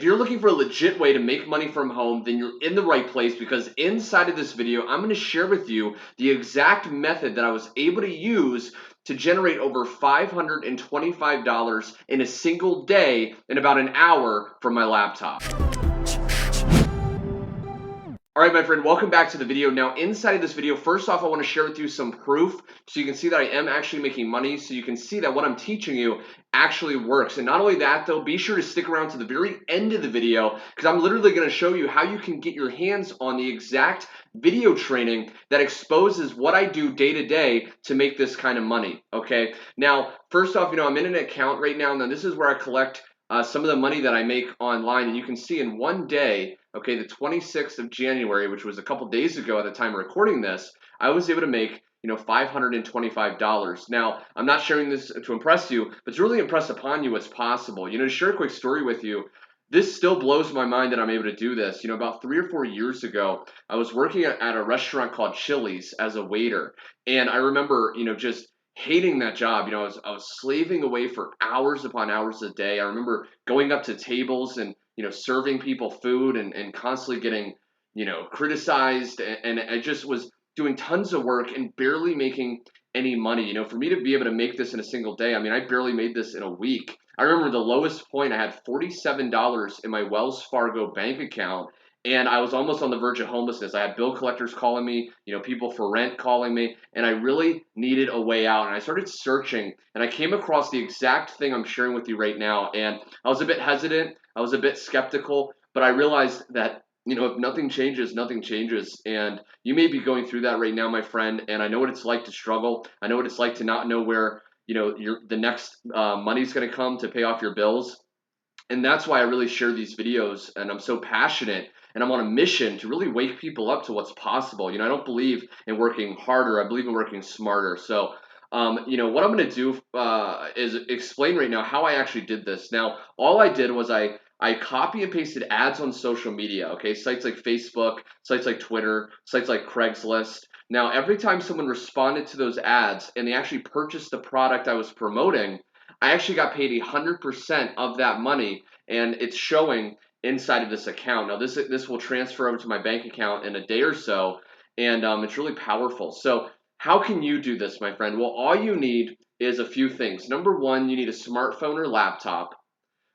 If you're looking for a legit way to make money from home, then you're in the right place, because inside of this video, I'm going to share with you the exact method that I was able to use to generate over $525 in a single day in about an hour from my laptop. All right, my friend, welcome back to the video. Now, inside of this video, first off, I want to share with you some proof so you can see that I am actually making money, so you can see that what I'm teaching you actually works. And not only that, though, be sure to stick around to the very end of the video, because I'm literally going to show you how you can get your hands on the exact video training that exposes what I do day to day to make this kind of money, okay? Now, first off, I'm in an account right now. Now, this is where I collect some of the money that I make online, and you can see in one day, okay, the 26th of January, which was a couple days ago at the time of recording this, I was able to make $525. Now, I'm not sharing this to impress you, but to really impress upon you what's possible. To share a quick story with you, this still blows my mind that I'm able to do this. About 3 or 4 years ago, I was working at a restaurant called Chili's as a waiter, and I remember, just hating that job. I was slaving away for hours upon hours a day. I remember going up to tables and serving people food and constantly getting criticized, and I just was doing tons of work and barely making any money. For me to be able to make this in a single day, I barely made this in a week. I remember the lowest point, I had $47 in my Wells Fargo bank account, and I was almost on the verge of homelessness. I had bill collectors calling me, people for rent calling me, and I really needed a way out. And I started searching, and I came across the exact thing I'm sharing with you right now. And I was a bit hesitant, I was a bit skeptical, but I realized that if nothing changes, nothing changes. And you may be going through that right now, my friend. And I know what it's like to struggle. I know what it's like to not know where the next money's going to come to pay off your bills. And that's why I really share these videos, and I'm so passionate, and I'm on a mission to really wake people up to what's possible. I don't believe in working harder. I believe in working smarter. So, what I'm going to do is explain right now how I actually did this. Now, all I did was I copy and pasted ads on social media, okay? Sites like Facebook, sites like Twitter, sites like Craigslist. Now, every time someone responded to those ads and they actually purchased the product I was promoting, I actually got paid 100% of that money, and it's showing inside of this account. Now, this will transfer over to my bank account in a day or so, and it's really powerful. So how can you do this, my friend? Well, all you need is a few things. Number one, you need a smartphone or laptop.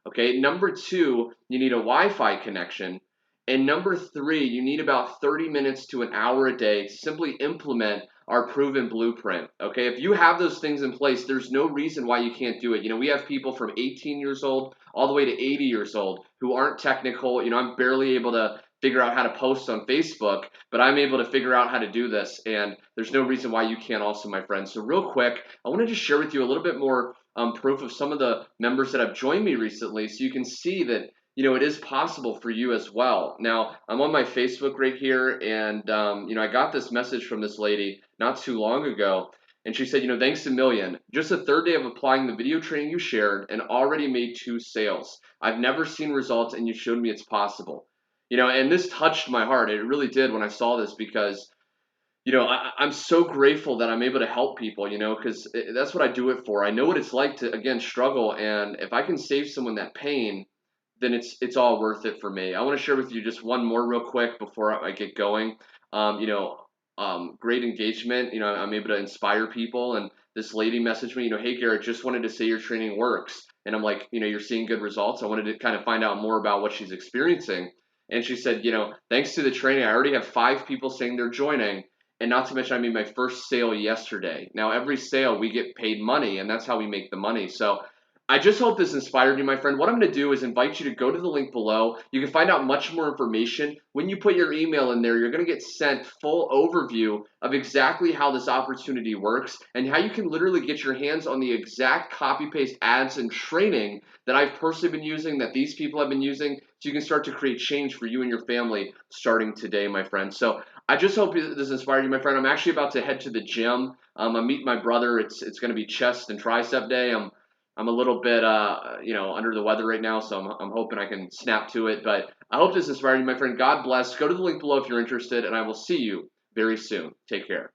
Okay. Number two, you need a Wi-Fi connection. And number three, you need about 30 minutes to an hour a day to simply implement our proven blueprint. Okay, if you have those things in place, there's no reason why you can't do it. We have people from 18 years old all the way to 80 years old who aren't technical. I'm barely able to figure out how to post on Facebook, but I'm able to figure out how to do this, and there's no reason why you can't also, my friends. So real quick, I want to just share with you a little bit more proof of some of the members that have joined me recently, so you can see that it is possible for you as well. Now, I'm on my Facebook right here, and I got this message from this lady not too long ago, and she said, thanks a million. Just the third day of applying the video training you shared and already made 2 sales. I've never seen results, and you showed me it's possible. And this touched my heart. It really did when I saw this, because I'm so grateful that I'm able to help people, because that's what I do it for. I know what it's like to, again, struggle, and if I can save someone that pain, then it's all worth it for me. I want to share with you just one more real quick before I get going. Great engagement. I'm able to inspire people, and this lady messaged me, hey, Garrett, just wanted to say your training works. And I'm like, you're seeing good results. I wanted to kind of find out more about what she's experiencing. And she said, thanks to the training, I already have 5 people saying they're joining. And not to mention, I made my first sale yesterday. Now, every sale, we get paid money, and that's how we make the money. So I just hope this inspired you, my friend. What I'm going to do is invite you to go to the link below. You can find out much more information. When you put your email in there, you're going to get sent full overview of exactly how this opportunity works and how you can literally get your hands on the exact copy-paste ads and training that I've personally been using, that these people have been using, so you can start to create change for you and your family starting today, my friend. So I just hope this inspired you, my friend. I'm actually about to head to the gym. I'm meeting my brother. It's going to be chest and tricep day. I'm a little bit, under the weather right now, so I'm hoping I can snap to it. But I hope this inspired you, my friend. God bless. Go to the link below if you're interested, and I will see you very soon. Take care.